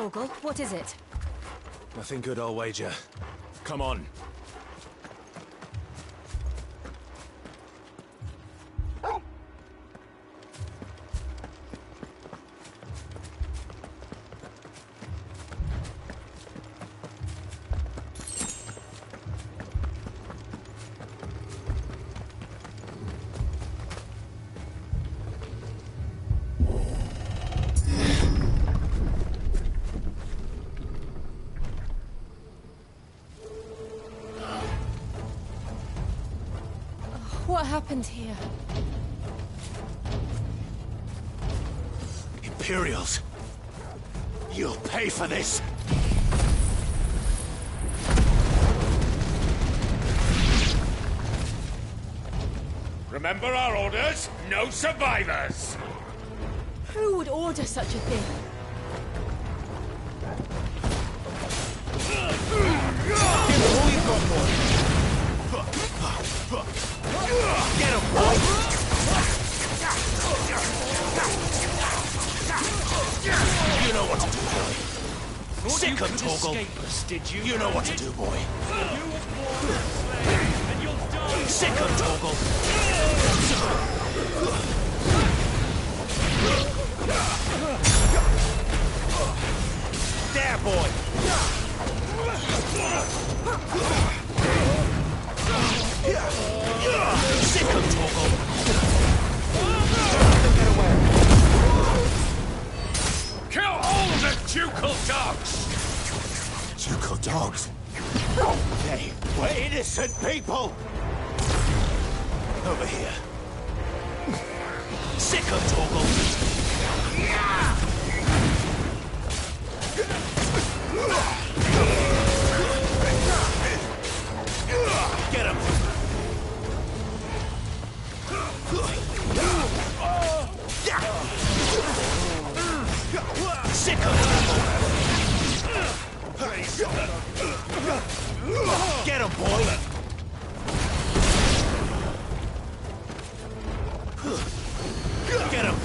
Torgal, what is it? Nothing good, I'll wager. Come on. What happened here? Imperials! You'll pay for this! Remember our orders? No survivors! Who would order such a thing? All you've got, boy! Get him, boy! You know what to do, boy. Sick him, Torgal. Did you? You know what to do, boy. You were born a slave, and you'll die. Sick him, Torgal. There, boy. Sick him, Torgal. Get away. Kill all the ducal dogs! Ducal dogs? They were innocent people! Over here. Sick him, Torgal. Get him! Sick him! Get him, boy! Get him!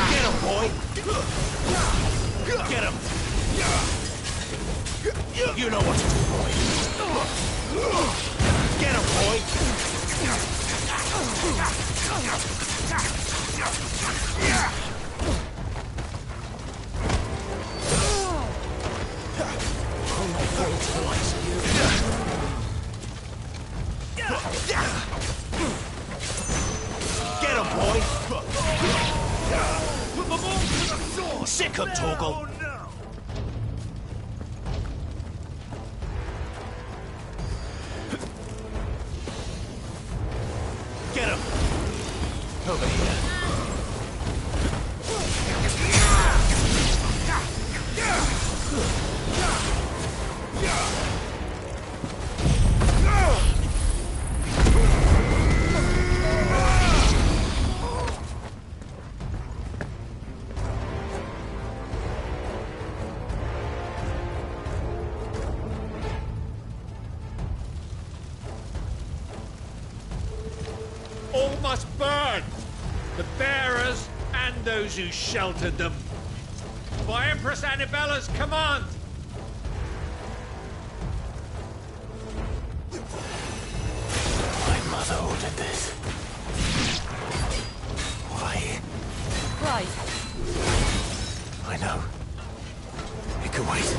Get him, boy! Get him! You know what to do, boy! Get him, boy! Get him, boy! Put them all to the sword! Sick him, Torgal! Oh, no. Get him! Over here. All must burn! The bearers and those who sheltered them. By Empress Annibella's command! My mother ordered this. Why? Right. I know. It can wait.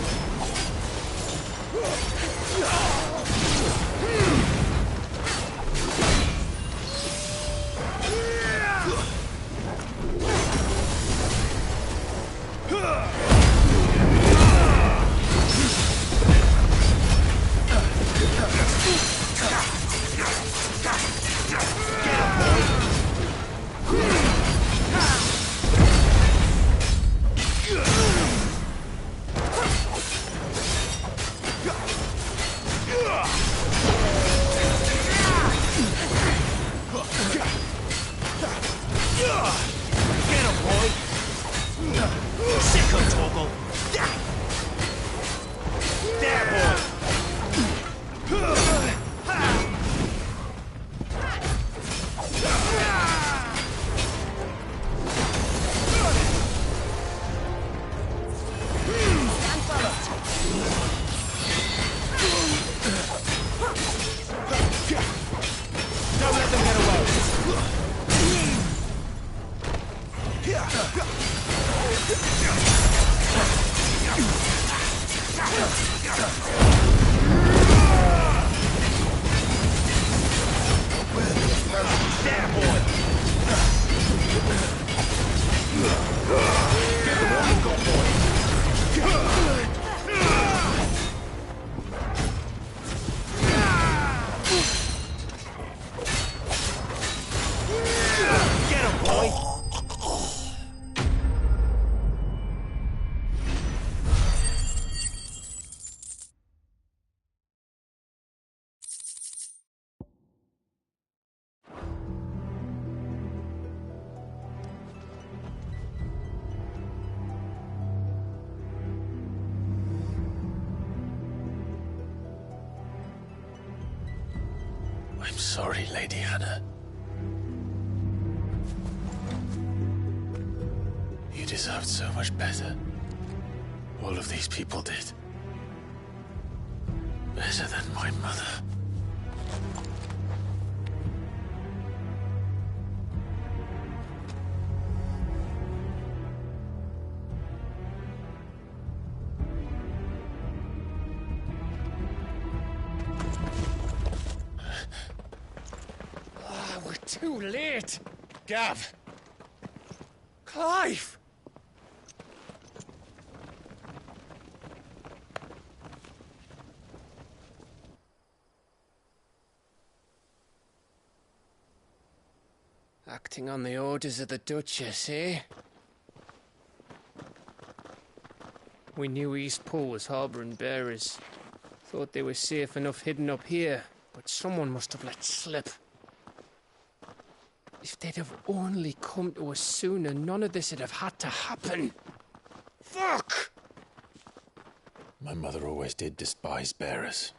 There, boy! Give him all you've got, boy! Get him, boy! I'm sorry, Lady Hannah. You deserved so much better. All of these people did. Better than my mother. We're too late. Gav! Clive! Acting on the orders of the Duchess, eh? We knew East Pool was harbouring bearers. Thought they were safe enough hidden up here, but someone must have let slip. If they'd have only come to us sooner, none of this would have had to happen. Fuck! My mother always did despise bearers.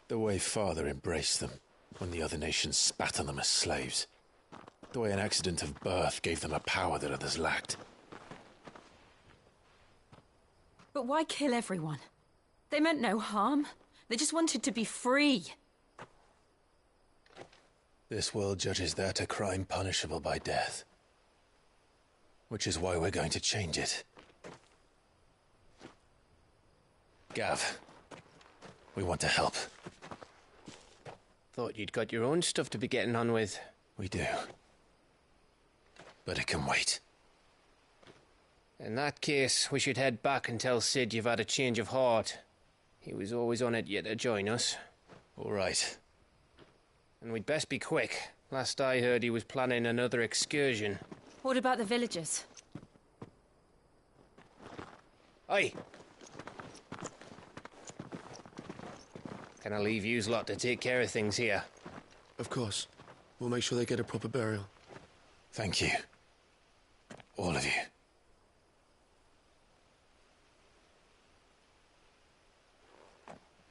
The way Father embraced them when the other nations spat on them as slaves. The way an accident of birth gave them a power that others lacked. But why kill everyone? They meant no harm. They just wanted to be free. This world judges that a crime punishable by death. Which is why we're going to change it. Gav, we want to help. Thought you'd got your own stuff to be getting on with. We do. But it can wait. In that case, we should head back and tell Sid you've had a change of heart. He was always on it yet to join us. All right. And we'd best be quick. Last I heard, he was planning another excursion. What about the villagers? Aye. Can I leave yous lot to take care of things here? Of course. We'll make sure they get a proper burial. Thank you. All of you.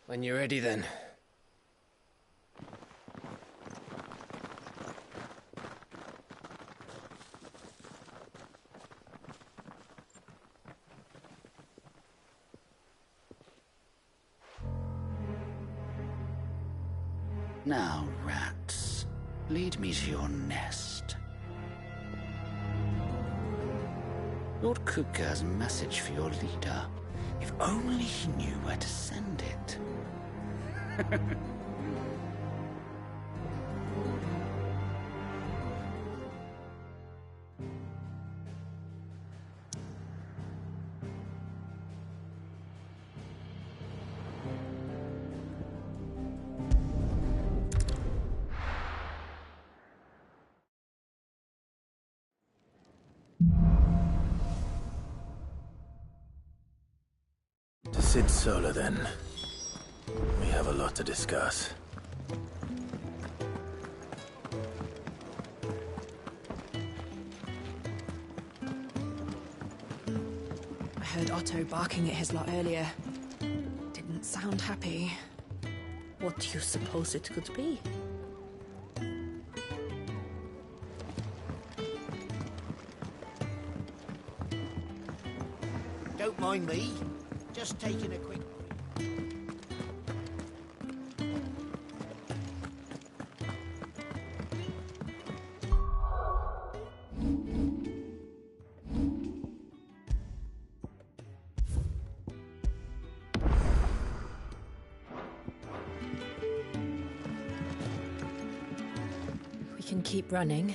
When you're ready, then. Now, rats, lead me to your nest. Lord Kupka's message for your leader. If only he knew where to send it. To Sid Solar, then. We have a lot to discuss. I heard Otto barking at his lot earlier. Didn't sound happy. What do you suppose it could be? Don't mind me. Just taking a quick... can keep running.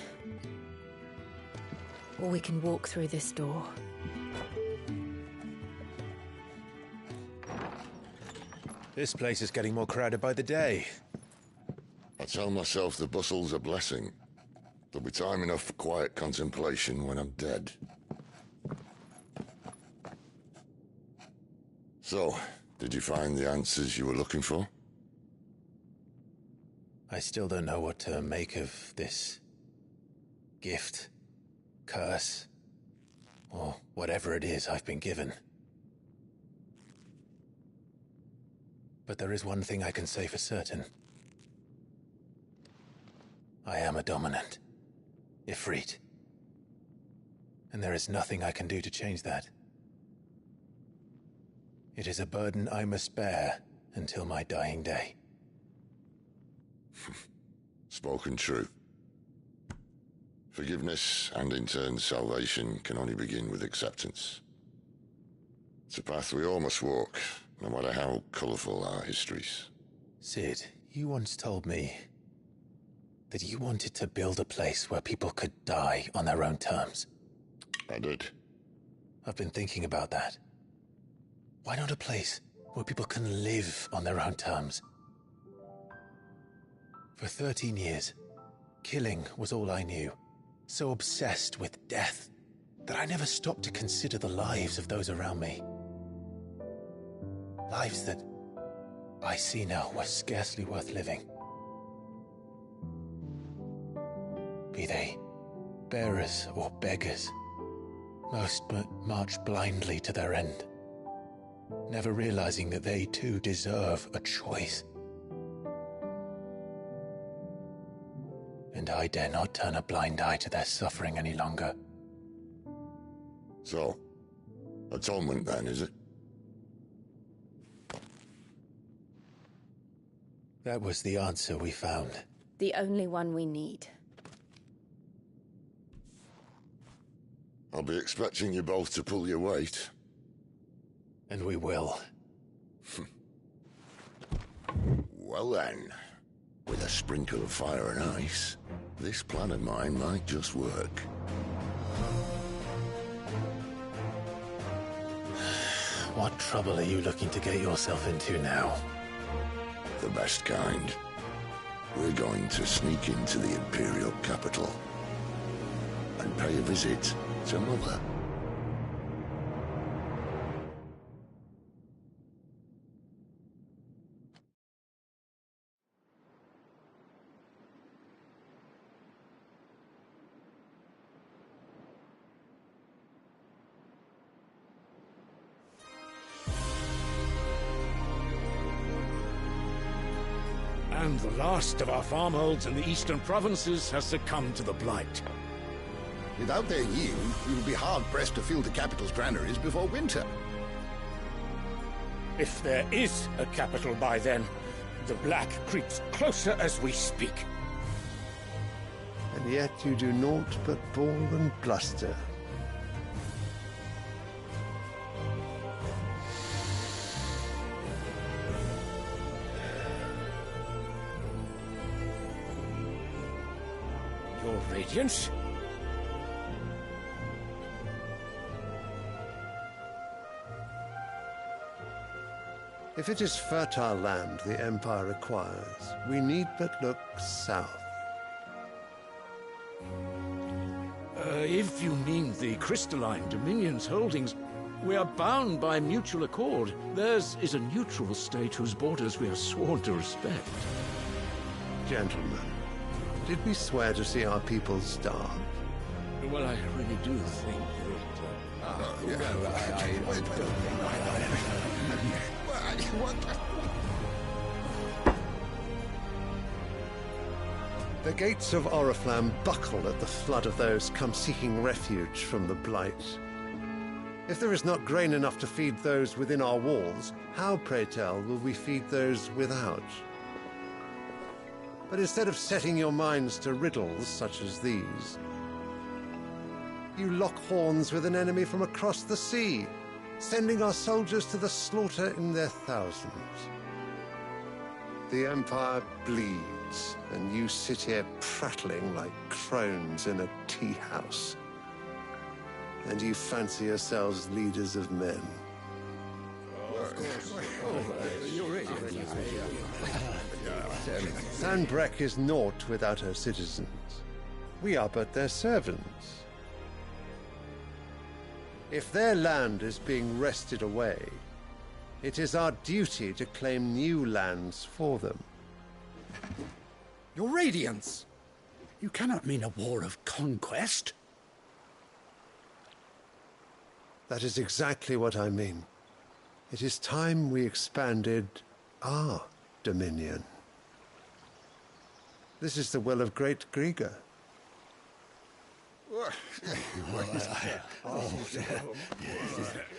Or we can walk through this door. This place is getting more crowded by the day. I tell myself the bustle's a blessing. There'll be time enough for quiet contemplation when I'm dead. So, did you find the answers you were looking for? I still don't know what to make of this gift, curse, or whatever it is I've been given. But there is one thing I can say for certain. I am a dominant, Ifrit. And there is nothing I can do to change that. It is a burden I must bear until my dying day. Spoken true. Forgiveness, and in turn salvation, can only begin with acceptance. It's a path we all must walk, no matter how colourful our histories. Sid, you once told me that you wanted to build a place where people could die on their own terms. I did. I've been thinking about that. Why not a place where people can live on their own terms? For 13 years, killing was all I knew. So obsessed with death that I never stopped to consider the lives of those around me. Lives that I see now were scarcely worth living. Be they bearers or beggars, most march blindly to their end, never realizing that they too deserve a choice. And I dare not turn a blind eye to their suffering any longer. So, atonement then, is it? That was the answer we found. The only one we need. I'll be expecting you both to pull your weight. And we will. Well then, with a sprinkle of fire and ice, this plan of mine might just work. What trouble are you looking to get yourself into now? The best kind. We're going to sneak into the Imperial capital and pay a visit to Mother. And the last of our farmholds in the eastern provinces has succumbed to the blight. Without their yield, we will be hard-pressed to fill the capital's granaries before winter. If there is a capital by then, the black creeps closer as we speak. And yet you do naught but bawl and bluster. Your Radiance? If it is fertile land the Empire requires, we need but look south. If you mean the crystalline Dominion's holdings, we are bound by mutual accord. Theirs is a neutral state whose borders we are sworn to respect. Gentlemen, did we swear to see our people starve? Well, I really do think The gates of Oriflamme buckle at the flood of those come seeking refuge from the blight. If there is not grain enough to feed those within our walls, how, pray tell, will we feed those without? But instead of setting your minds to riddles such as these, you lock horns with an enemy from across the sea, sending our soldiers to the slaughter in their thousands. The Empire bleeds. gates, and you sit here prattling like crones in a tea house. And you fancy yourselves leaders of men. Sanbreque is naught without her citizens. We are but their servants. If their land is being wrested away, it is our duty to claim new lands for them. Your Radiance! You cannot mean a war of conquest. That is exactly what I mean. It is time we expanded our dominion. This is the will of great Grieger.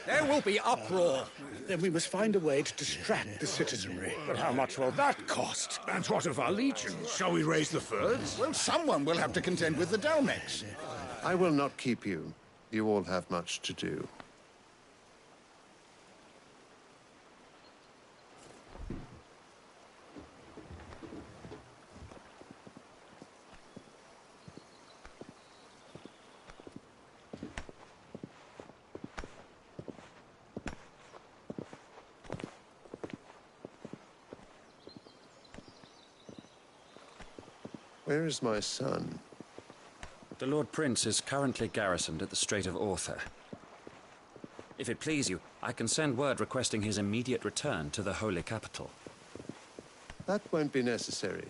There will be uproar. Then we must find a way to distract the citizenry. But how much will that cost? And what of our legions? Shall we raise the thirds? Well, someone will have to contend with the Dalmex. I will not keep you. You all have much to do. Where is my son? The Lord Prince is currently garrisoned at the Strait of Arthur. If it please you, I can send word requesting his immediate return to the Holy Capital. That won't be necessary.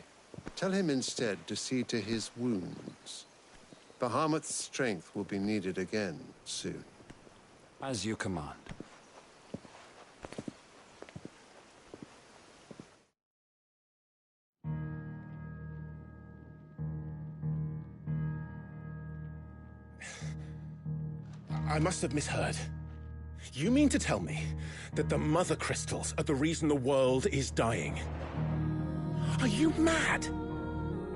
Tell him instead to see to his wounds. Bahamut's strength will be needed again soon. As you command. I must have misheard. You mean to tell me that the Mother Crystals are the reason the world is dying? Are you mad?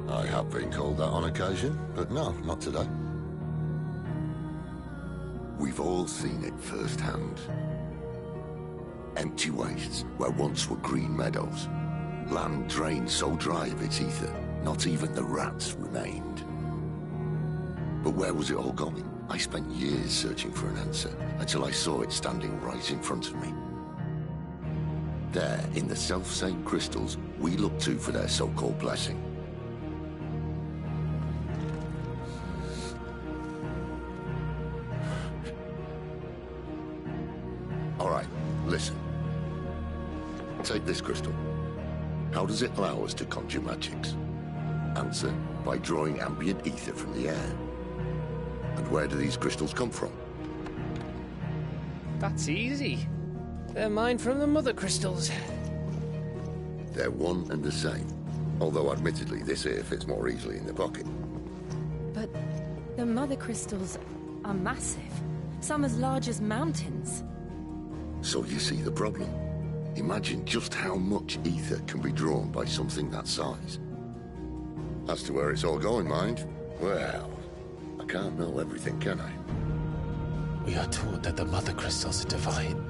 I have been called that on occasion, but no, not today. We've all seen it firsthand. Empty wastes where once were green meadows. Land drained so dry of its ether, not even the rats remained. But where was it all going? I spent years searching for an answer, until I saw it standing right in front of me. There, in the self-same crystals, we look to for their so-called blessing. All right, listen. Take this crystal. How does it allow us to conjure magics? Answer, by drawing ambient ether from the air. And where do these crystals come from? That's easy. They're mined from the Mother Crystals. They're one and the same. Although, admittedly, this here fits more easily in the pocket. But the Mother Crystals are massive. Some as large as mountains. So you see the problem. Imagine just how much ether can be drawn by something that size. As to where it's all going, mind? Well, I can't know everything, can I? We are taught that the Mother Crystals are divine.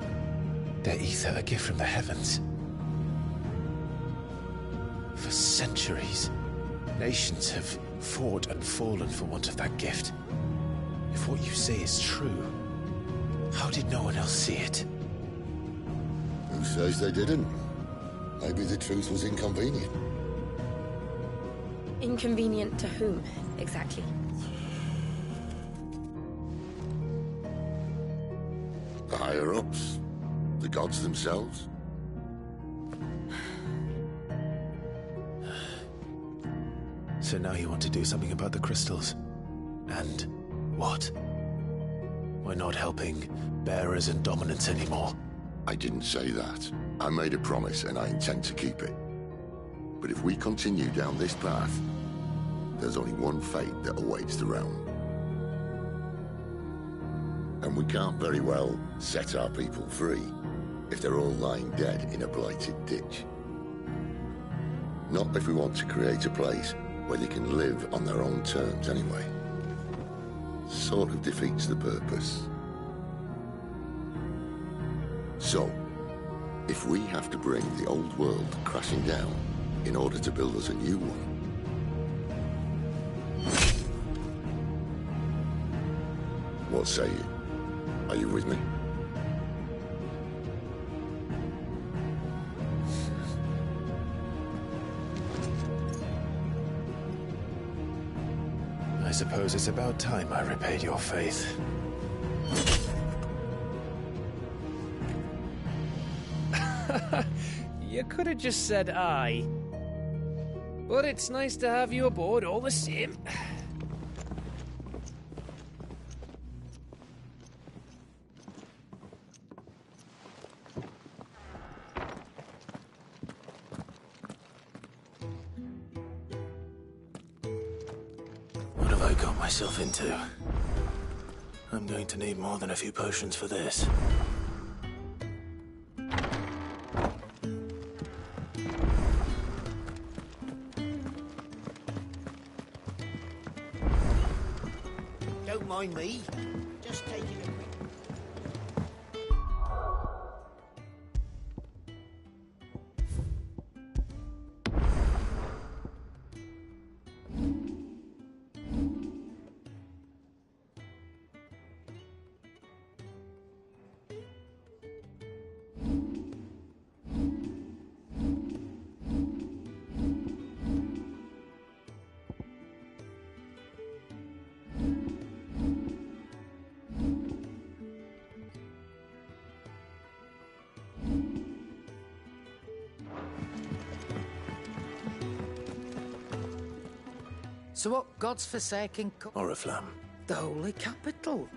Their ether a gift from the heavens. For centuries, nations have fought and fallen for want of that gift. If what you say is true, how did no one else see it? Who says they didn't? Maybe the truth was inconvenient. Inconvenient to whom, exactly? The higher-ups? The gods themselves? So now you want to do something about the crystals? And what? We're not helping bearers and dominants anymore. I didn't say that. I made a promise and I intend to keep it. But if we continue down this path, there's only one fate that awaits the realm. And we can't very well set our people free if they're all lying dead in a blighted ditch. Not if we want to create a place where they can live on their own terms anyway. Sort of defeats the purpose. So, if we have to bring the old world crashing down in order to build us a new one. What say you? Are you with me? I suppose it's about time I repaid your faith. You could have just said aye. But it's nice to have you aboard all the same. What have I got myself into? I'm going to need more than a few potions for this. Don't mind me. Just taking a quick... So what God's forsaken... Oriflamme. The Holy Capital.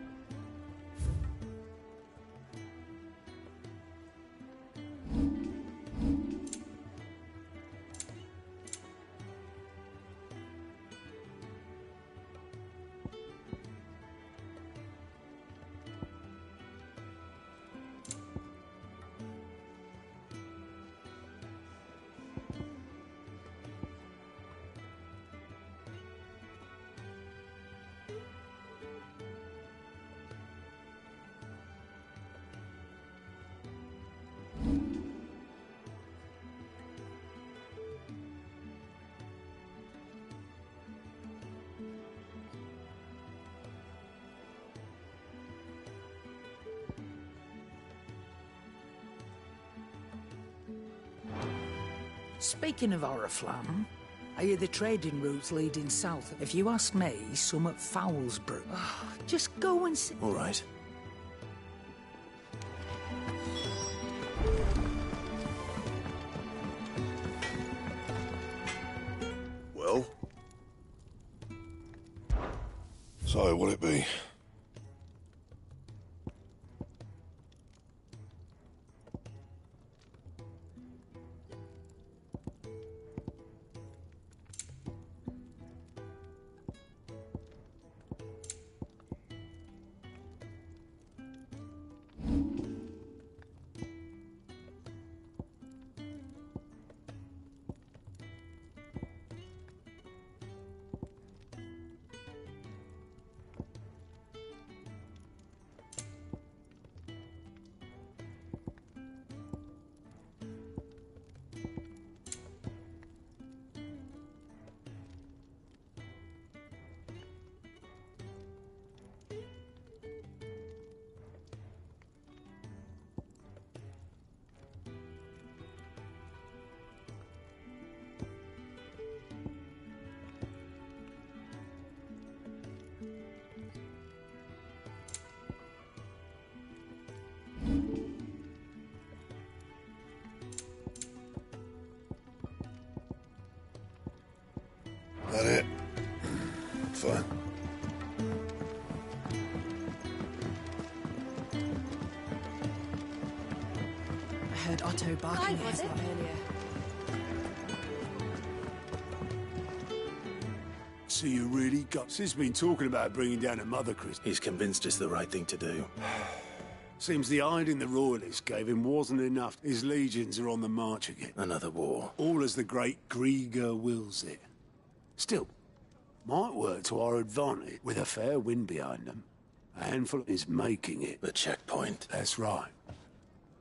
Speaking of Oriflamme, I hear the trading routes leading south. If you ask me, some at Foulsbrook. Just go and see. All right. Well? So, what'll it be? That it? Fine. I heard Otto barking at us earlier. So you really got... Sis been talking about bringing down a Mother Christ. He's convinced it's the right thing to do. Seems the hiding the Royalists gave him wasn't enough. His legions are on the march again. Another war. All as the great Grieger wills it. Still, might work to our advantage with a fair wind behind them. A handful is making it. The checkpoint. That's right.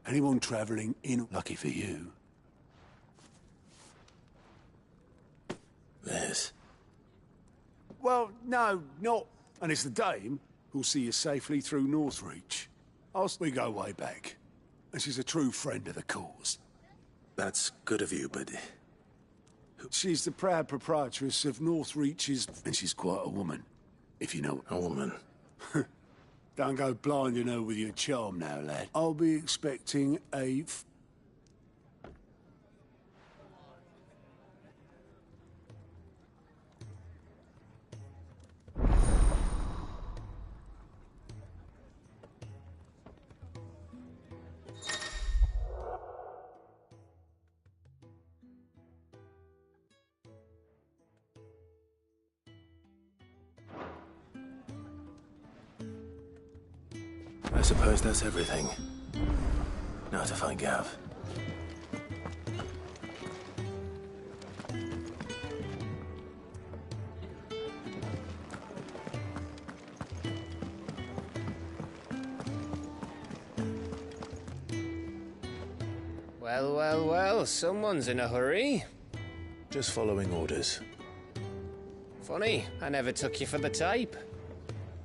Anyone travelling in, lucky for you. nightmares. Well, no, not. And it's the dame who'll see you safely through Northreach. We go way back. And she's a true friend of the cause. That's good of you, but... She's the proud proprietress of Northreach's... And she's quite a woman, if you know... A woman? Don't go blinding her with your charm now, lad. I'll be expecting a... I suppose that's everything. Now to find Gav. Well, well, well, someone's in a hurry. Just following orders. Funny, I never took you for the type.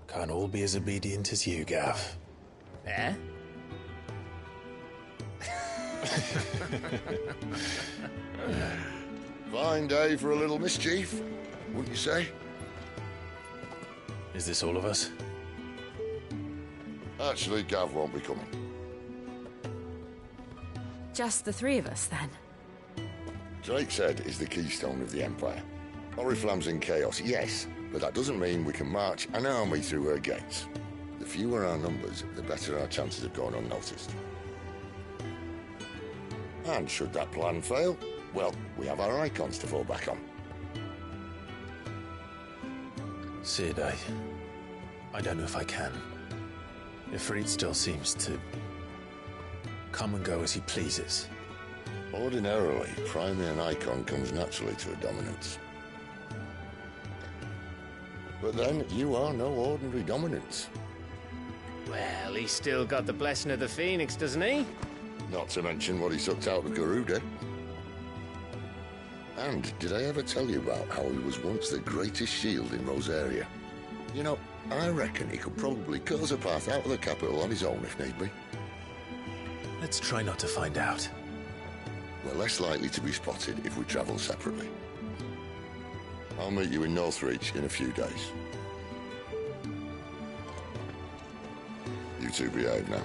Can't all be as obedient as you, Gav. Eh? Fine day for a little mischief, wouldn't you say? Is this all of us? Actually, Gav won't be coming. Just the three of us, then? Drake's Head is the keystone of the Empire. Oriflamme's in chaos, yes, but that doesn't mean we can march an army through her gates. The fewer our numbers, the better our chances of going unnoticed. And should that plan fail, well, we have our icons to fall back on. Sid, I don't know if I can. Ifrit still seems to come and go as he pleases. Ordinarily, priming an icon comes naturally to a dominance. But then, you are no ordinary dominance. Well, he's still got the blessing of the Phoenix, doesn't he? Not to mention what he sucked out of Garuda. And did I ever tell you about how he was once the greatest shield in Rosaria? You know, I reckon he could probably cut us a path out of the capital on his own if need be. Let's try not to find out. We're less likely to be spotted if we travel separately. I'll meet you in Northreach in a few days. You two behave now.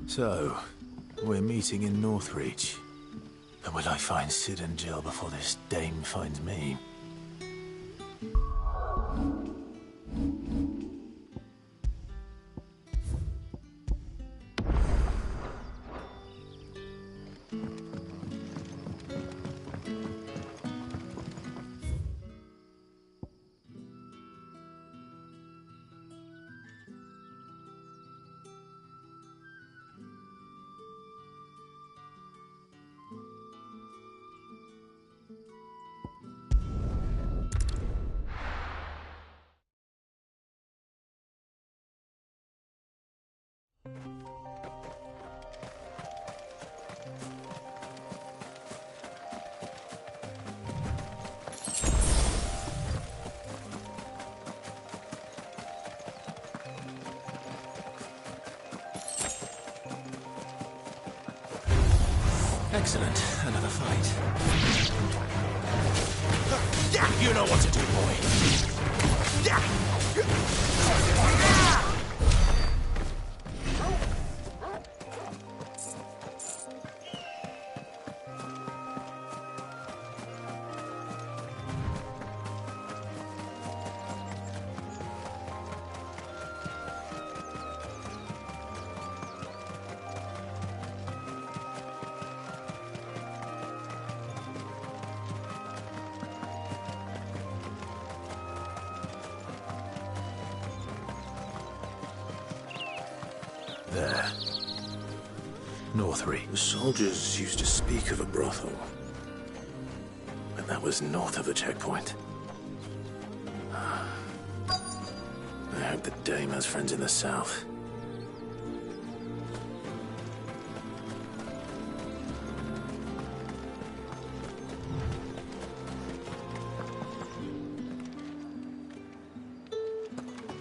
So, we're meeting in Northreach. But will I find Sid and Jill before this dame finds me? Excellent. Another fight. You know what to do, boy. there. Northreach. The soldiers used to speak of a brothel. But that was north of the checkpoint. I hope the dame has friends in the south.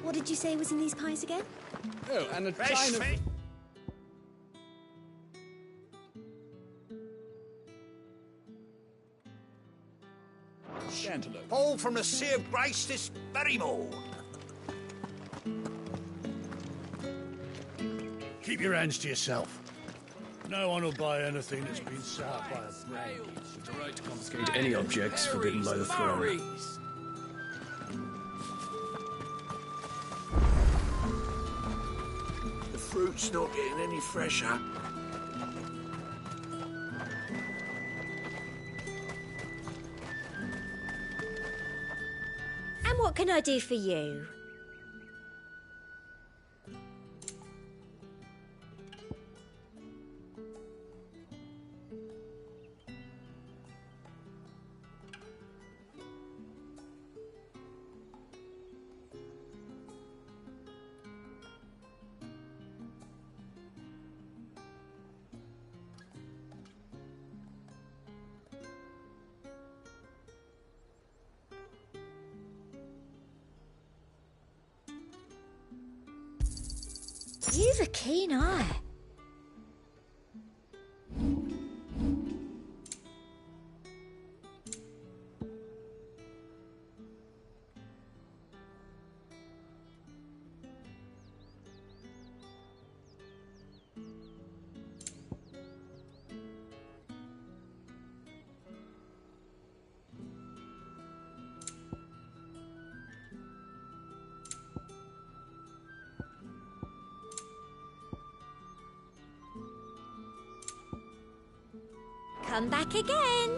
What did you say was in these pies again? Oh, and a Fresh china... meat. Cantaloupe. Fall from the sea of grace this very morn. Keep your hands to yourself. No one will buy anything that's been soured by a brand. With the right to confiscate any objects forbidden by the throne. The fruit's not getting any fresher. And what can I do for you? You've a keen eye. Come back again.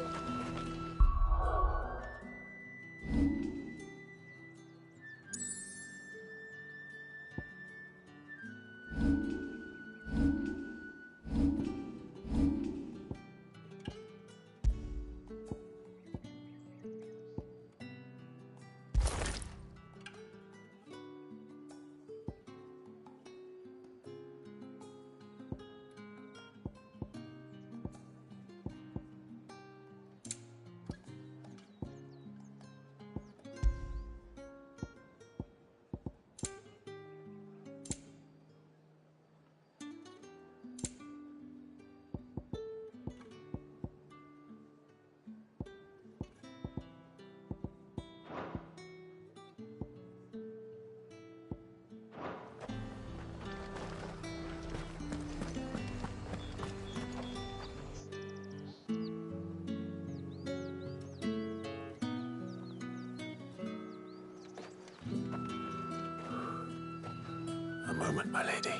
A moment, my lady.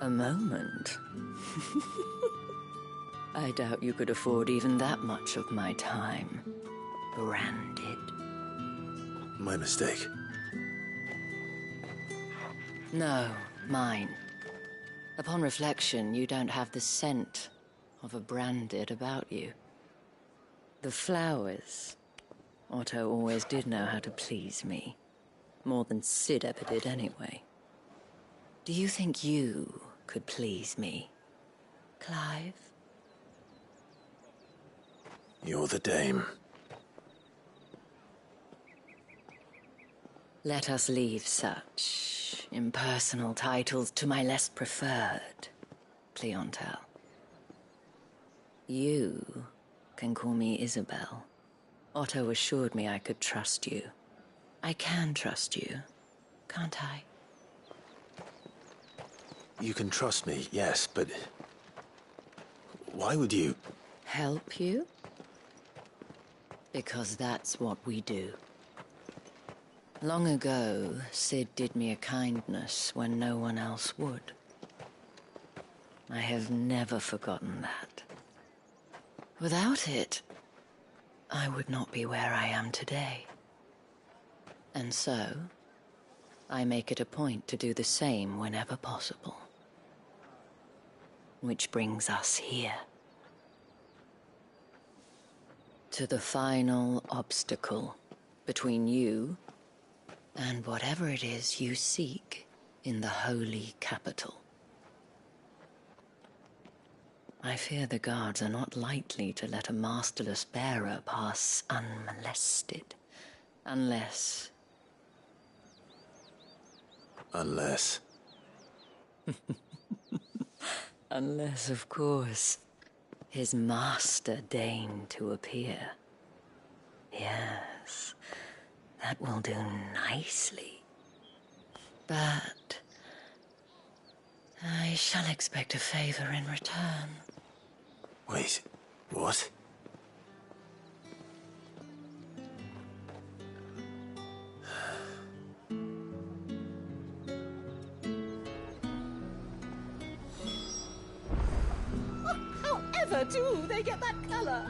A moment? I doubt you could afford even that much of my time. Branded. My mistake. No, mine. Upon reflection, you don't have the scent of a branded about you. The flowers. Otto always did know how to please me. More than Sid ever did anyway. Do you think you could please me, Clive? You're the dame. Let us leave such impersonal titles to my less preferred clientele. You can call me Isabel. Otto assured me I could trust you. I can trust you, can't I? You can trust me, yes, but... why would you... Help you? Because that's what we do. Long ago, Sid did me a kindness when no one else would. I have never forgotten that. Without it, I would not be where I am today. And so, I make it a point to do the same whenever possible. Which brings us here. To the final obstacle between you and whatever it is you seek in the holy capital. I fear the guards are not likely to let a masterless bearer pass unmolested. Unless... Unless... Unless, of course, his master deigned to appear. Yes, that will do nicely. But I shall expect a favor in return. Wait, what? However do they get that color?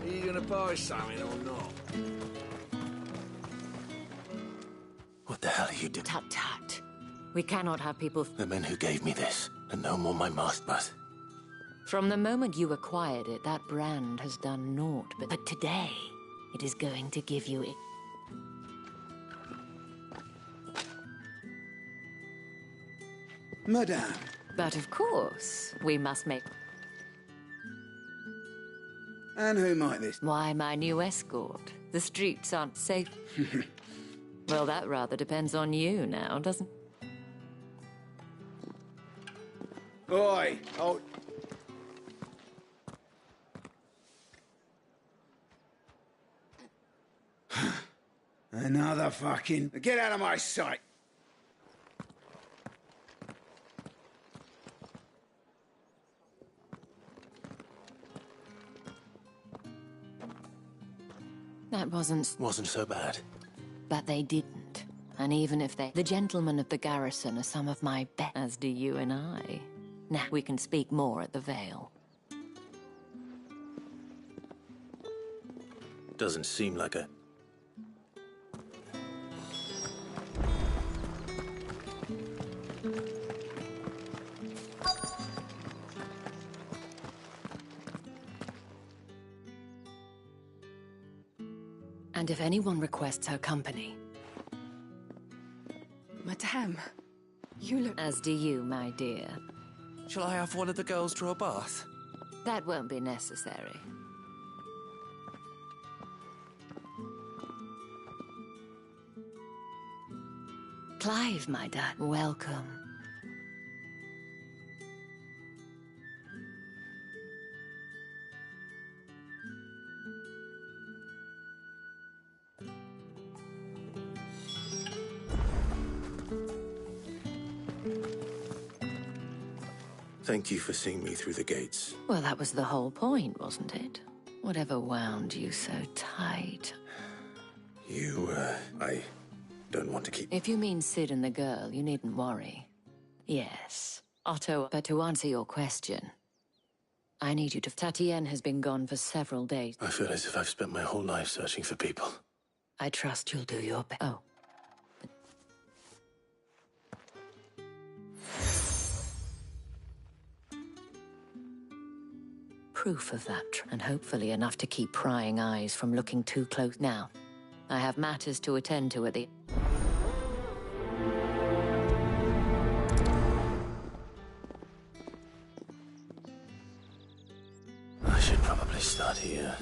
Are you gonna buy something or not? What the hell are you doing? Tut tut. We cannot have people... The men who gave me this are no more my masters. From the moment you acquired it, that brand has done naught. But today, it is going to give you it. Madame. But of course, we must make... And who might this? Why, my new escort. The streets aren't safe. Well, that rather depends on you now, doesn't... Oi! Oh. Another fucking... Get out of my sight! That wasn't so bad. But they didn't. And even if they... The gentlemen of the garrison are some of my best, as do you and I. Now, we can speak more at the Vale. Doesn't seem like a... And if anyone requests her company... Madame, you look... As do you, my dear. Shall I have one of the girls draw a bath? That won't be necessary. Clive, my dad, welcome. Thank you for seeing me through the gates. Well, that was the whole point, wasn't it? Whatever wound you so tight. I don't want to keep... If you mean Sid and the girl, you needn't worry. Yes, Otto, but to answer your question, I need you to... Tatienne has been gone for several days. I feel as if I've spent my whole life searching for people. I trust you'll do your best. Oh. Proof of that, and hopefully enough to keep prying eyes from looking too close. Now, I have matters to attend to at the... I should probably start here.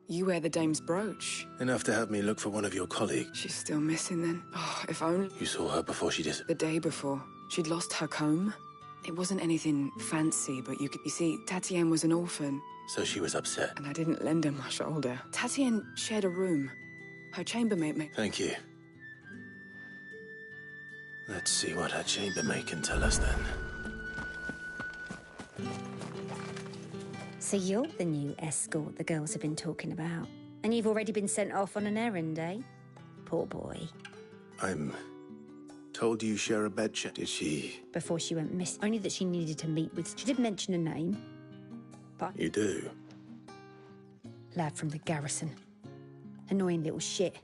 You wear the dame's brooch. Enough to have me look for one of your colleagues. She's still missing then. Oh, if only... You saw her before she disappeared? The day before. She'd lost her comb. It wasn't anything fancy, but you see, Tatienne was an orphan. So she was upset. And I didn't lend her my shoulder. Tatienne shared a room. Her chambermaid made... Thank you. Let's see what her chambermaid can tell us then. So you're the new escort the girls have been talking about. And you've already been sent off on an errand, eh? Poor boy. I'm told you share a bed chat. Did she? Before she went missing. Only that she needed to meet with... She did mention a name. But... You do? Lad from the garrison. Annoying little shit.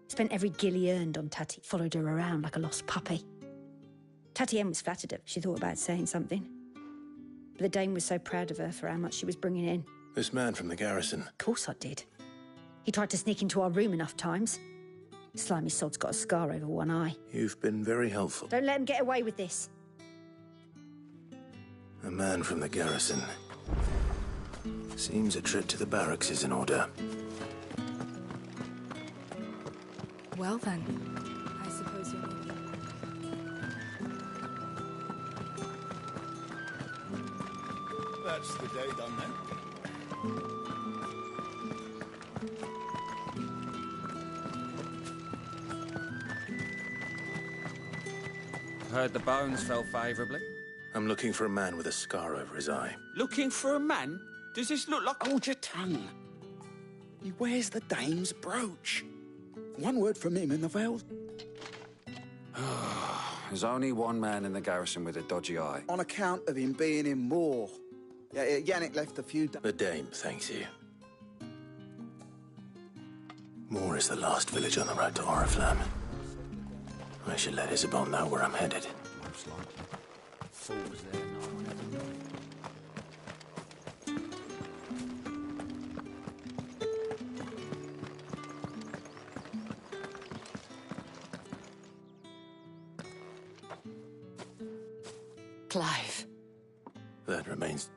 Spent every guil he earned on Tati. Followed her around like a lost puppy. Tatienne was flattered. She thought about saying something. But the dame was so proud of her for how much she was bringing in. This man from the garrison. Of course I did. He tried to sneak into our room enough times. Slimy sod's got a scar over one eye. You've been very helpful. Don't let him get away with this. A man from the garrison. Seems a trip to the barracks is in order. Well then, I suppose you're... That's the day done then. Heard the bones fell favourably. I'm looking for a man with a scar over his eye. Looking for a man? Does this look like... Hold your tongue. He wears the dame's brooch. One word from him in the Vale. There's only one man in the garrison with a dodgy eye. On account of him being in Moor. Yeah, Yannick left a few... The Dame thanks you. Moor is the last village on the road to Oriflamme. I should let Isabel know where I'm headed. Most likely. Fool was there, no one ever knew. Clive. That remains...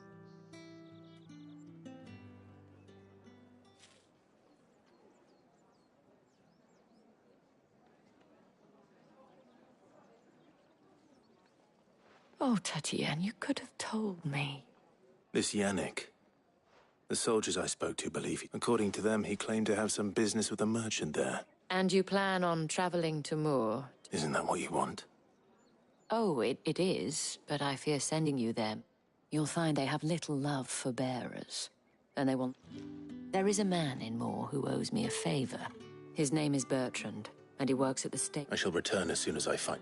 Oh, Tatiane, you could have told me. This Yannick. The soldiers I spoke to believe he. According to them, he claimed to have some business with a merchant there. And you plan on traveling to Moor? Isn't that what you want? Oh, it is, but I fear sending you there. You'll find they have little love for bearers. And they want... There is a man in Moor who owes me a favor. His name is Bertrand, and he works at the stake. I shall return as soon as I find...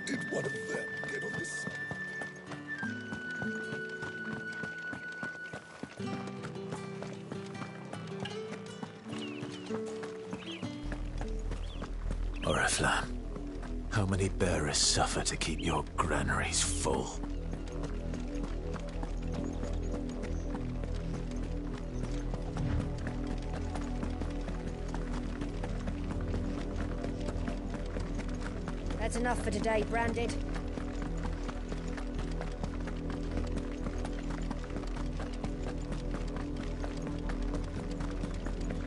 Did one of them get on this side? Oriflamme, how many bearers suffer to keep your granaries full? That's enough for today, Branded.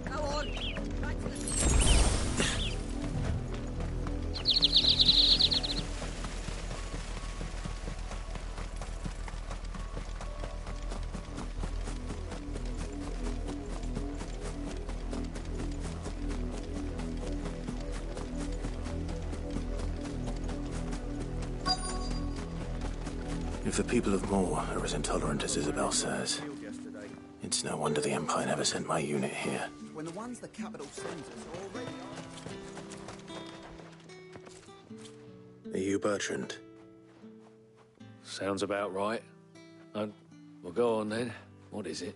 Go on. Back to the... If the people of Moor are as intolerant as Isabel says, it's no wonder the Empire never sent my unit here. When the ones the capital sends us are already... Are you Bertrand? Sounds about right. Well, go on then. What is it?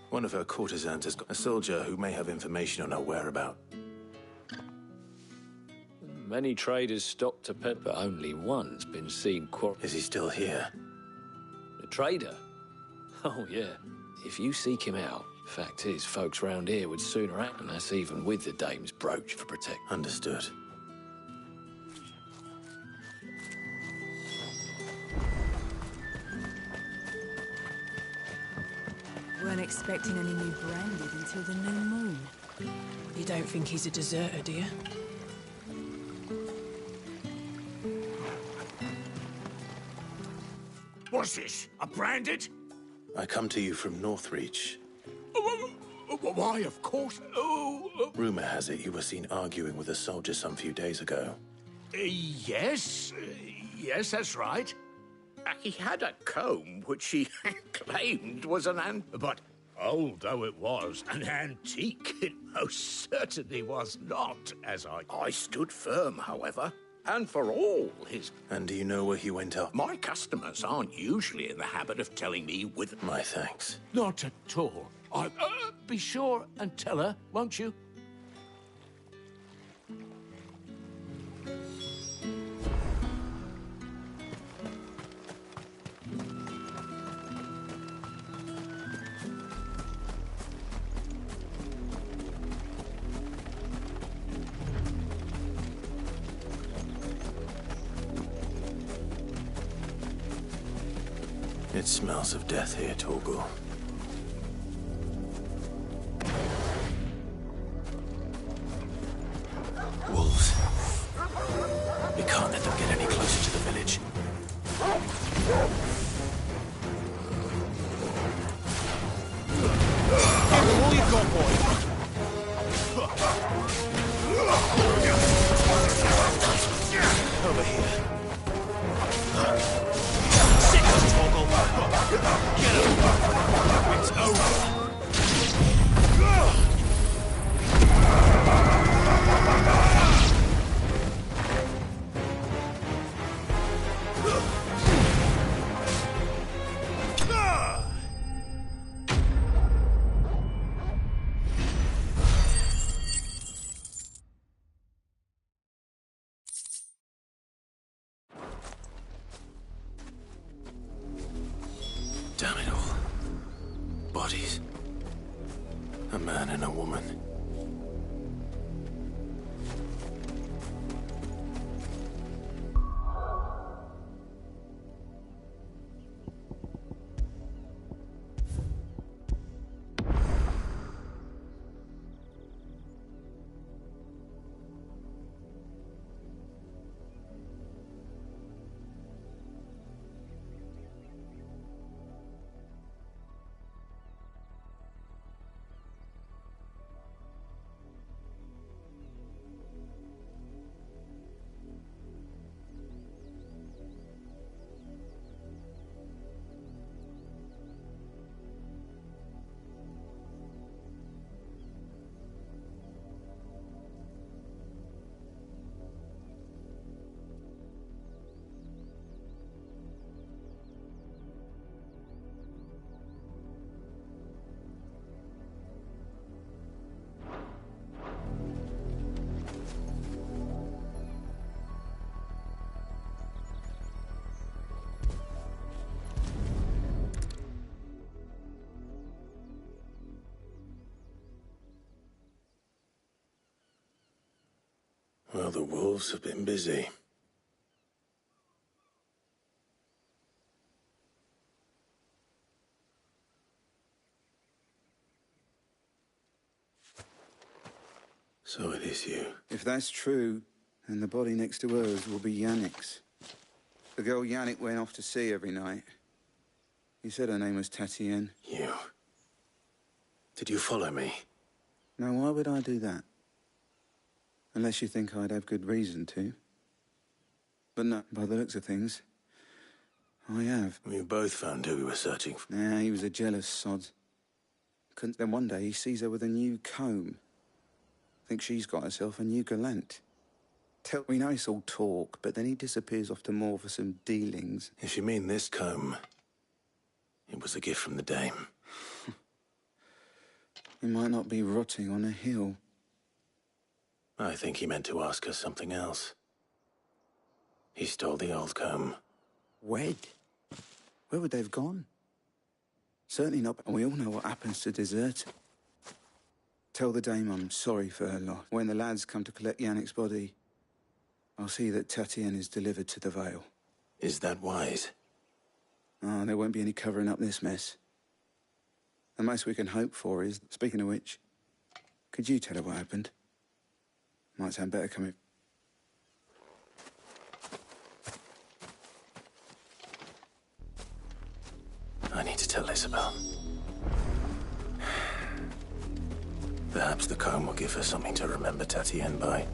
One of her courtesans has got a soldier who may have information on her whereabouts. Many traders stopped to pet, but only one's been seen Is he still here? The trader? Oh, yeah. If you seek him out, fact is, folks round here would sooner act, and that's even with the dame's brooch for protection. Understood. Weren't expecting any new Branded until the new moon. You don't think he's a deserter, do you? What's this? A Branded? I come to you from Northreach. Why, of course. Rumor has it you were seen arguing with a soldier some few days ago. Yes. Yes, that's right. He had a comb which he claimed was but old though it was, an antique, it most certainly was not, as I stood firm, however. And for all his... And do you know where he went up? My customers aren't usually in the habit of telling me with... My thanks. Not at all. Be sure and tell her, won't you? It smells of death here, Torgal. can't let them get any closer to the village. Give them all you've got, boy. Over here. Sit, Toggle. Get him. It's over. Damn it all. Bodies. A man and a woman. Well, the wolves have been busy. So it is you. If that's true, then the body next to hers will be Yannick's. The girl Yannick went off to see every night. He said her name was Tatienne. You. Did you follow me? Now, why would I do that? Unless you think I'd have good reason to. But no, by the looks of things, I have. We both found who we were searching for. Nah, he was a jealous sod. Then one day he sees her with a new comb. Thinks she's got herself a new gallant. We know it's all talk, but then he disappears off to more for some dealings. If you mean this comb, it was a gift from the dame. He might not be rotting on a hill. I think he meant to ask her something else. He stole the old comb. Wed? Where would they have gone? Certainly not, and we all know what happens to deserters. Tell the dame I'm sorry for her loss. When the lads come to collect Yannick's body, I'll see that Tatienne is delivered to the Vale. Is that wise? Ah, there won't be any covering up this mess. The most we can hope for is, speaking of which, could you tell her what happened? Might sound better coming. I need to tell Isabel. Perhaps the comb will give her something to remember Tatienne by.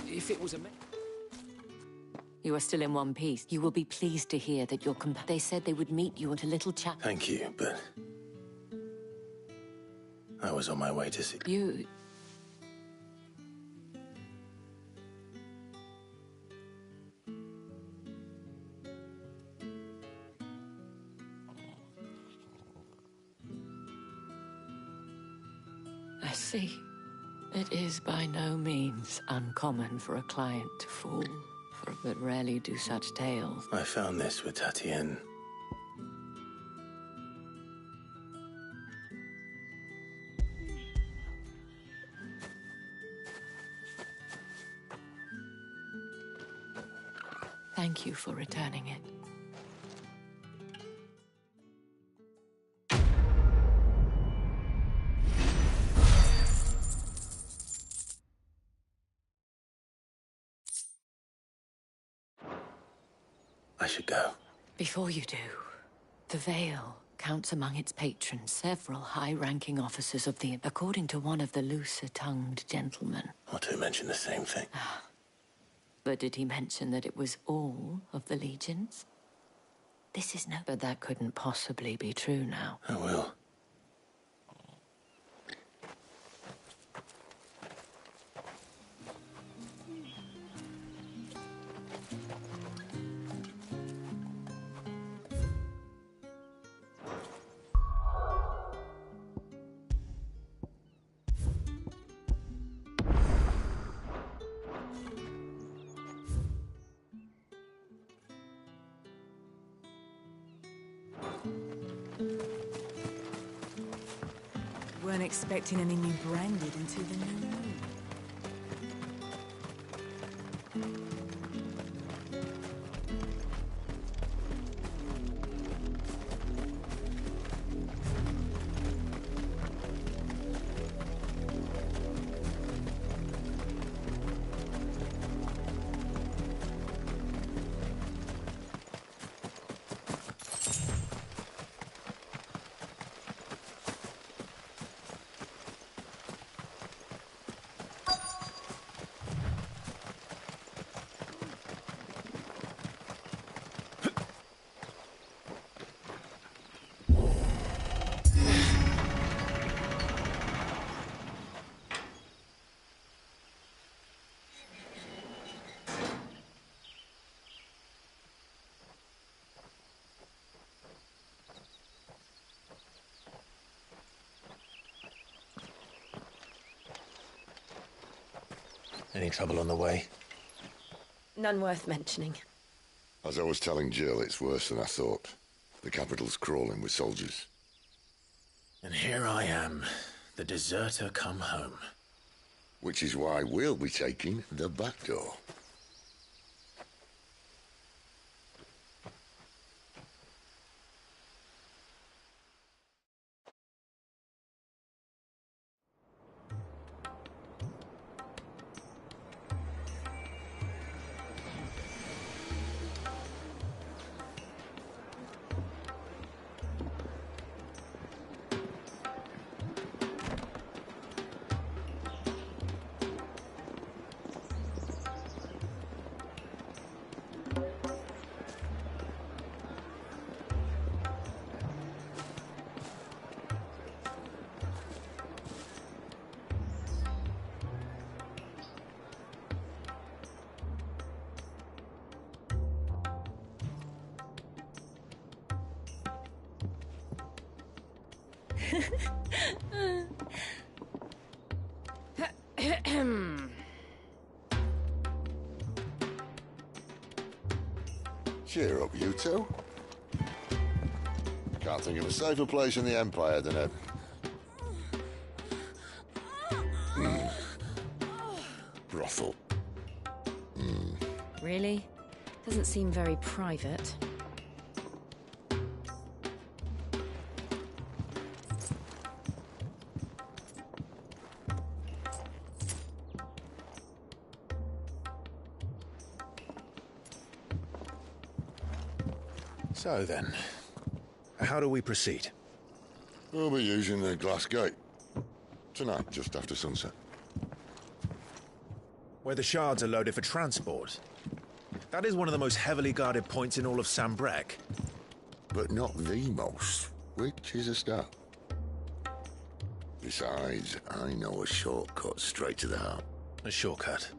If it was a... You are still in one piece. You will be pleased to hear that your They said they would meet you at a little chat. Thank you, but... I was on my way to see... You... I see. It is by no means uncommon for a client to fall, but rarely do such tales. I found this with Tatienne. Thank you for returning it. I should go. Before you do, the Vale counts among its patrons several high-ranking officers of the... According to one of the looser-tongued gentlemen. Or to mention the same thing. But did he mention that it was all of the legions? This is no... But that couldn't possibly be true now. I will. Weren't expecting any new branded until the new moon. Any trouble on the way? None worth mentioning. As I was telling Jill, it's worse than I thought. The capital's crawling with soldiers. And here I am, the deserter come home. Which is why we'll be taking the back door. Cheer up, you two. Can't think of a safer place in the Empire than a... brothel. Really? Doesn't seem very private. So then, how do we proceed? We'll be using the glass gate. Tonight, just after sunset. Where the shards are loaded for transport. That is one of the most heavily guarded points in all of Sambrek. But not the most, which is a start. Besides, I know a shortcut straight to the heart. A shortcut?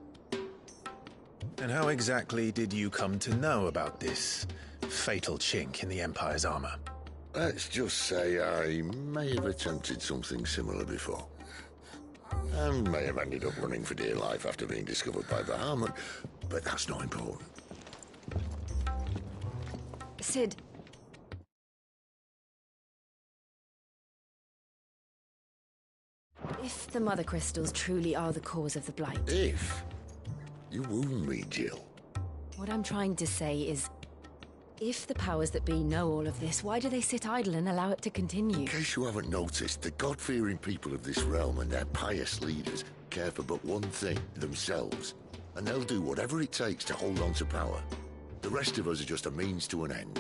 And how exactly did you come to know about this fatal chink in the Empire's armor? Let's just say I may have attempted something similar before. And may have ended up running for dear life after being discovered by Bahamut, but that's not important. Sid. If the Mother Crystals truly are the cause of the Blight... If? You wound me, Jill. What I'm trying to say is, if the powers that be know all of this, why do they sit idle and allow it to continue? In case you haven't noticed, the God-fearing people of this realm and their pious leaders care for but one thing, themselves. And they'll do whatever it takes to hold on to power. The rest of us are just a means to an end.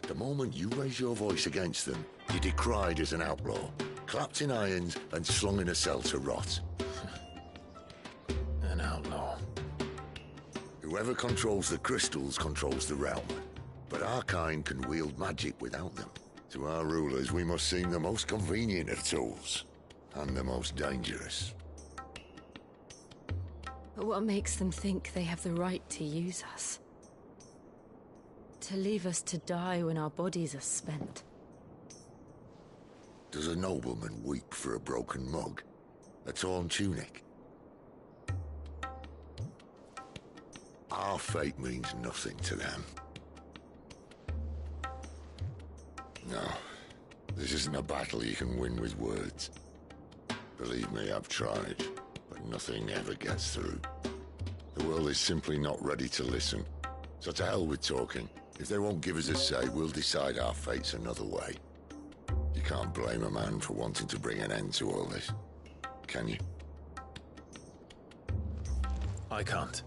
The moment you raise your voice against them, you're decried as an outlaw, clapped in irons and slung in a cell to rot. An outlaw. Whoever controls the crystals controls the realm. But our kind can wield magic without them. To our rulers, we must seem the most convenient of tools, and the most dangerous. But what makes them think they have the right to use us? To leave us to die when our bodies are spent? Does a nobleman weep for a broken mug? A torn tunic? Our fate means nothing to them. No, this isn't a battle you can win with words. Believe me, I've tried, but nothing ever gets through. The world is simply not ready to listen. So to hell with talking. If they won't give us a say, we'll decide our fates another way. You can't blame a man for wanting to bring an end to all this, can you? I can't.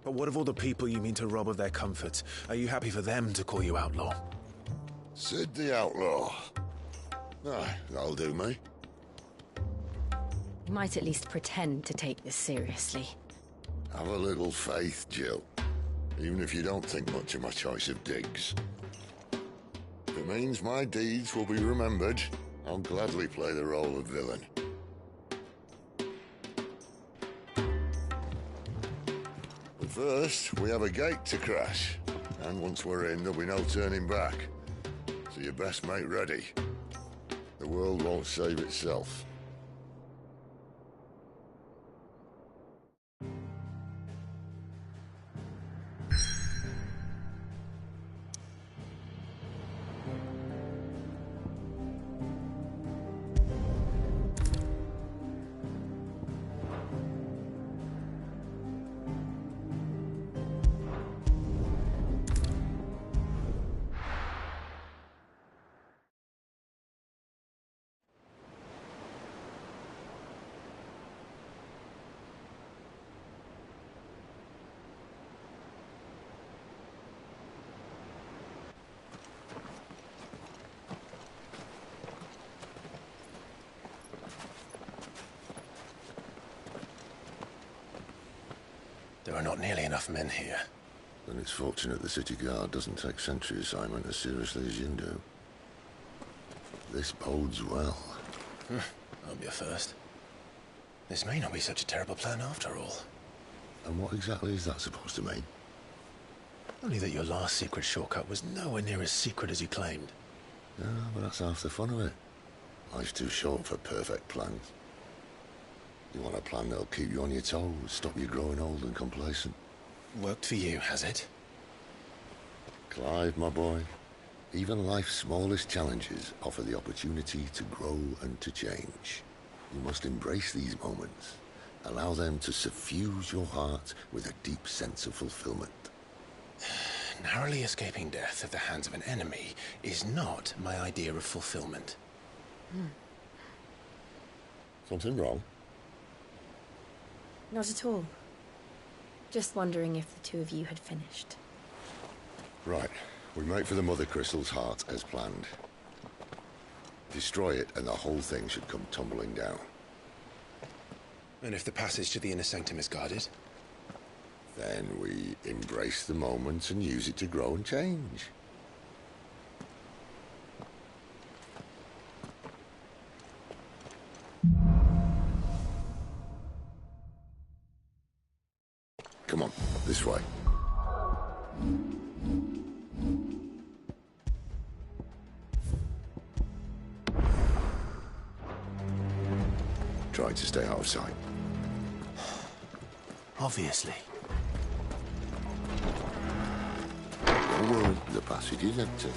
But what of all the people you mean to rob of their comfort? Are you happy for them to call you outlaw? Sid the Outlaw. Aye, that'll do me. You might at least pretend to take this seriously. Have a little faith, Jill. Even if you don't think much of my choice of digs. If it means my deeds will be remembered, I'll gladly play the role of villain. But first, we have a gate to crash. And once we're in, there'll be no turning back. So you best make ready. The world won't save itself. There are not nearly enough men here. Then it's fortunate the city guard doesn't take sentry assignment as seriously as you do. This bodes well. I'll be a first. This may not be such a terrible plan after all. And what exactly is that supposed to mean? Only that your last secret shortcut was nowhere near as secret as you claimed. Yeah, but that's half the fun of it. Life's too short for perfect plans. You want a plan that'll keep you on your toes, stop you growing old and complacent. Worked for you, has it? Clive, my boy, even life's smallest challenges offer the opportunity to grow and to change. You must embrace these moments. Allow them to suffuse your heart with a deep sense of fulfillment. Narrowly escaping death at the hands of an enemy is not my idea of fulfillment. Something wrong? Not at all. Just wondering if the two of you had finished. Right. We make for the Mother Crystal's heart as planned. Destroy it and the whole thing should come tumbling down. And if the passage to the inner sanctum is guarded? Then we embrace the moment and use it to grow and change. Come on, this way. Try to stay out of sight. Obviously. Don't worry, the passage is empty.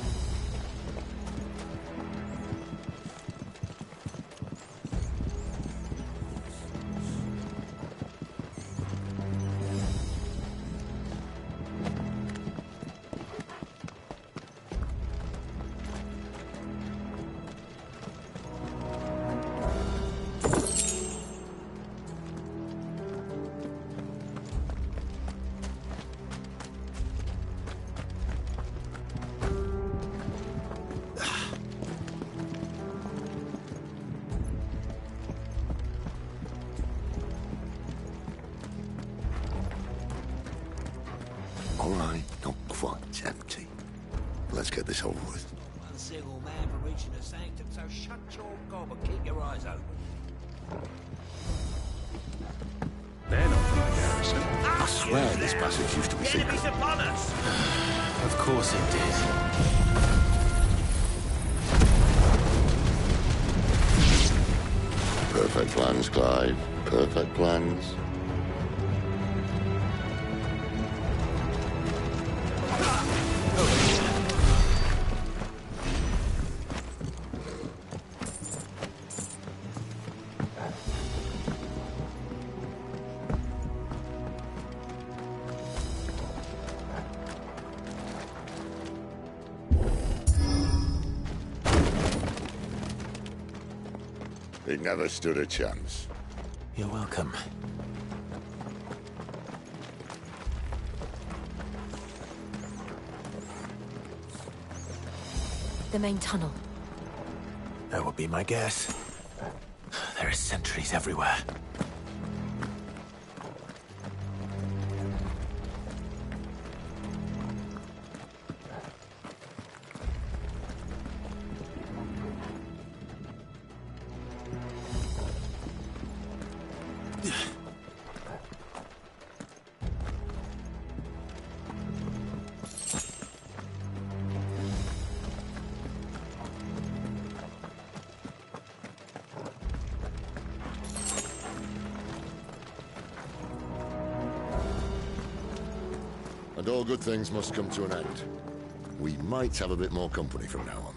All right, not quite empty. Let's get this over with. One single man for reaching the sanctum, so shut your gob and keep your eyes open. They're not from the garrison. I swear this passage used to be secret. Enemies upon us! Of course it did. Perfect plans, Clive. Perfect plans. He never stood a chance. You're welcome. The main tunnel. That would be my guess. There are sentries everywhere. And all good things must come to an end. We might have a bit more company from now on.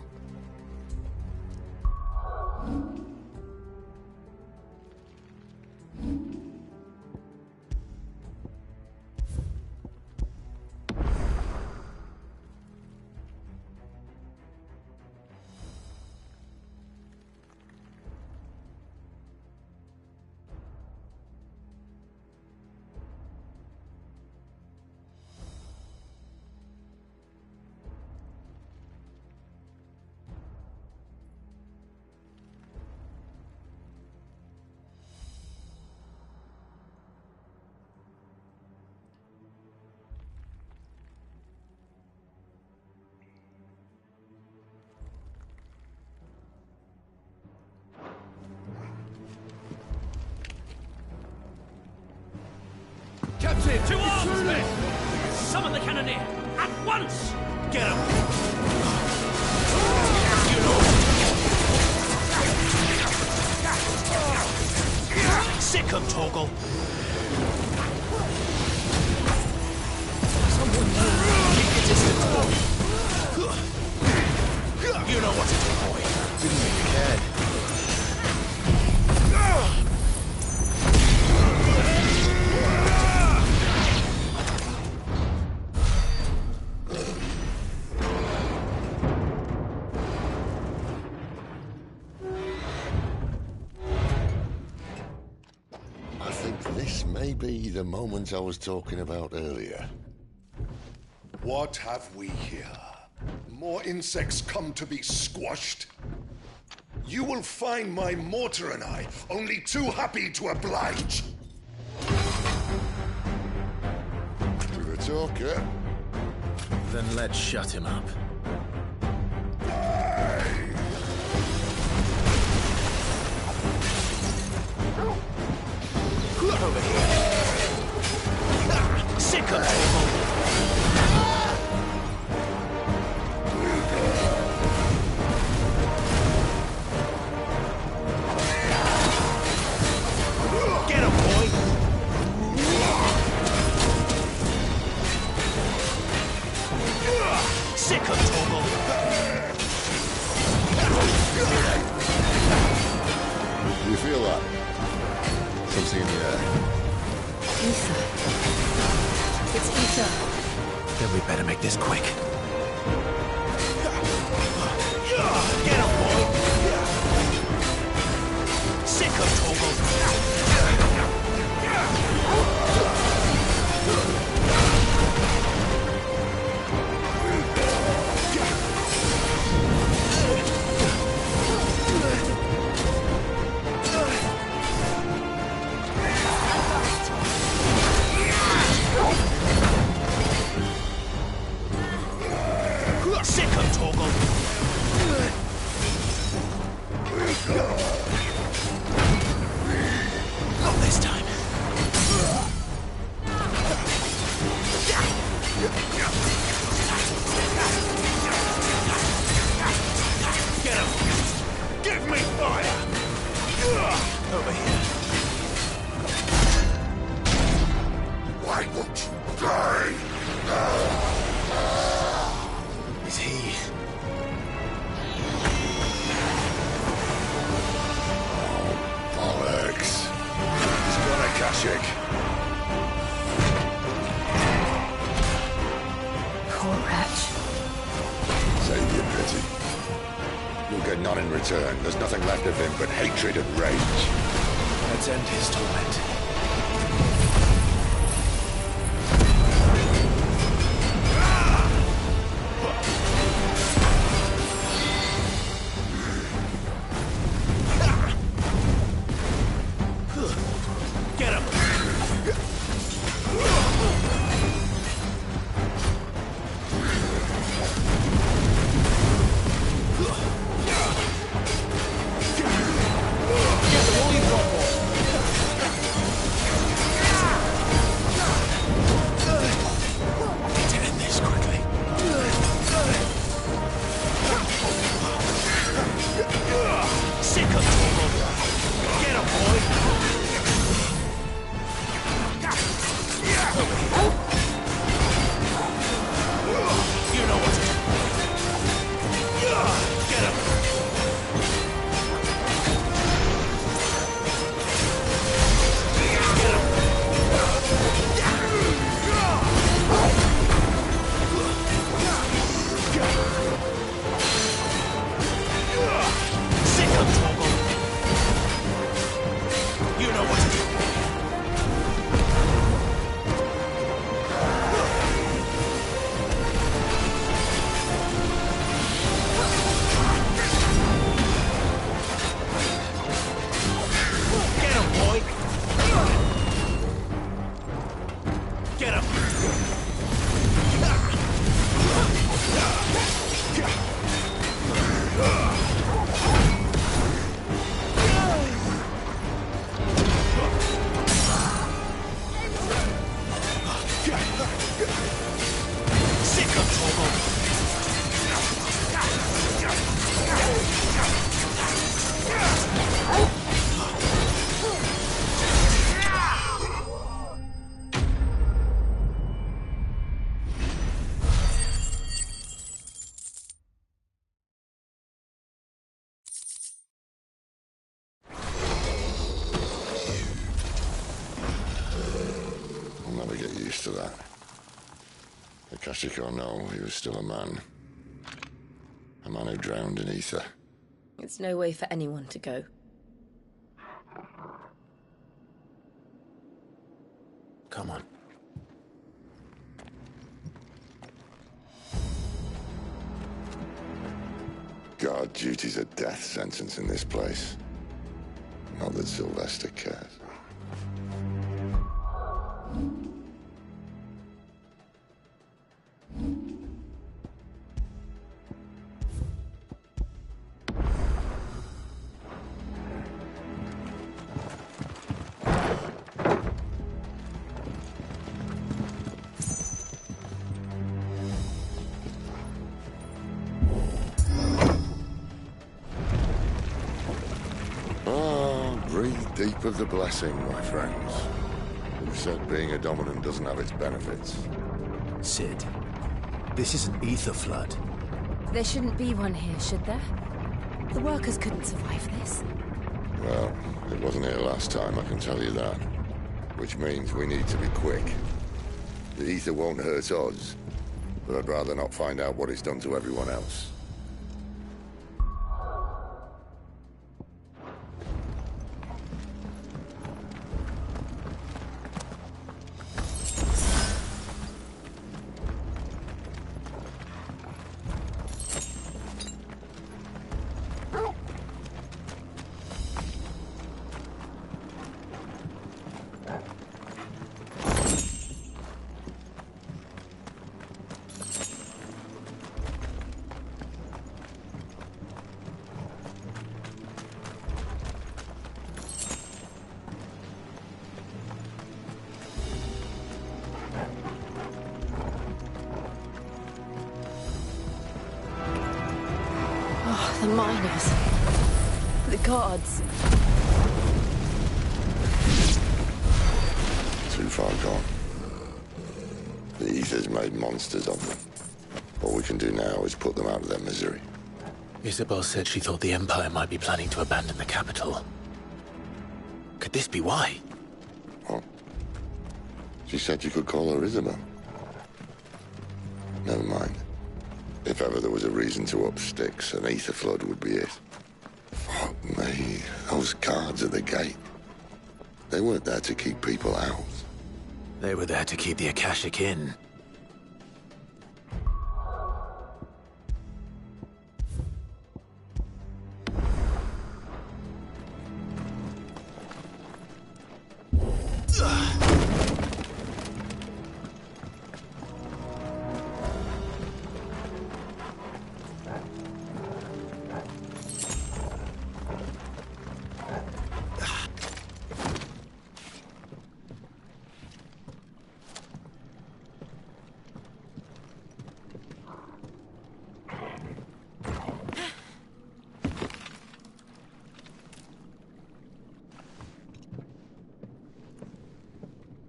Captain! To arms, men! Summon the cannoneer! At once! Get him! Sick him, Torgal! Someone you know what to do, boy. Didn't think you cared. This may be the moment I was talking about earlier. What have we here? More insects come to be squashed? You will find my mortar and I only too happy to oblige. To the talker. Then let's shut him up. Over here. Sick of Get him, boy! Sick of Torgal! You feel that? Something in the air. Ether. It's ether. Then we better make this quick. Get him, boy! Sick of Torgal! return, there's nothing left of him but hatred and rage. Let's end his torment. Get him! To that. Akashic or no, he was still a man. A man who drowned in ether. It's no way for anyone to go. Come on. Guard duty's a death sentence in this place. Not that Sylvester cares. Deep of the blessing, my friends. Who said being a dominant doesn't have its benefits? Sid, this is an ether flood. There shouldn't be one here, should there? The workers couldn't survive this. Well, it wasn't here last time, I can tell you that. Which means we need to be quick. The ether won't hurt us, but I'd rather not find out what it's done to everyone else. The miners. The gods. Too far gone. The ether's made monsters of them. All we can do now is put them out of their misery. Isabel said she thought the Empire might be planning to abandon the capital. Could this be why? What? She said you could call her Isabel. Never mind. If ever there was a reason to up sticks, an ether flood would be it. Those guards at the gate. They weren't there to keep people out. They were there to keep the Akashic in.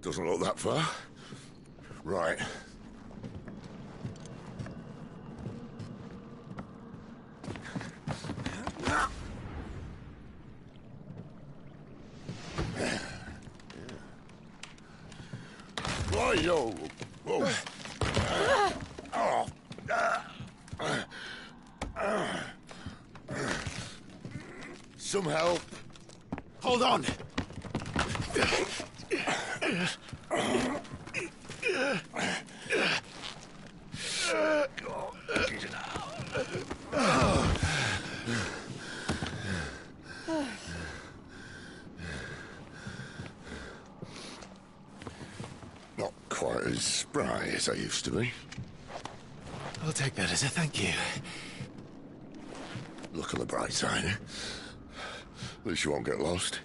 Doesn't look that far. Right. Right-yo. Whoa. Some help. Hold on! Not quite as spry as I used to be. I'll take that as a thank you. Look on the bright side, eh? At least you won't get lost.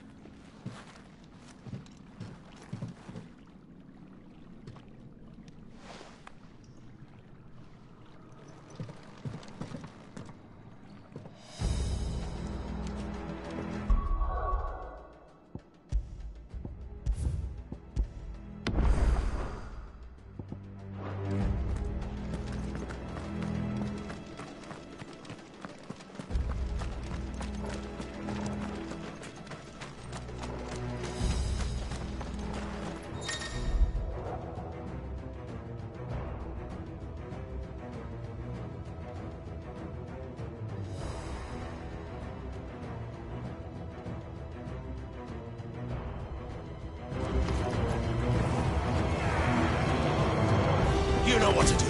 You know what to do.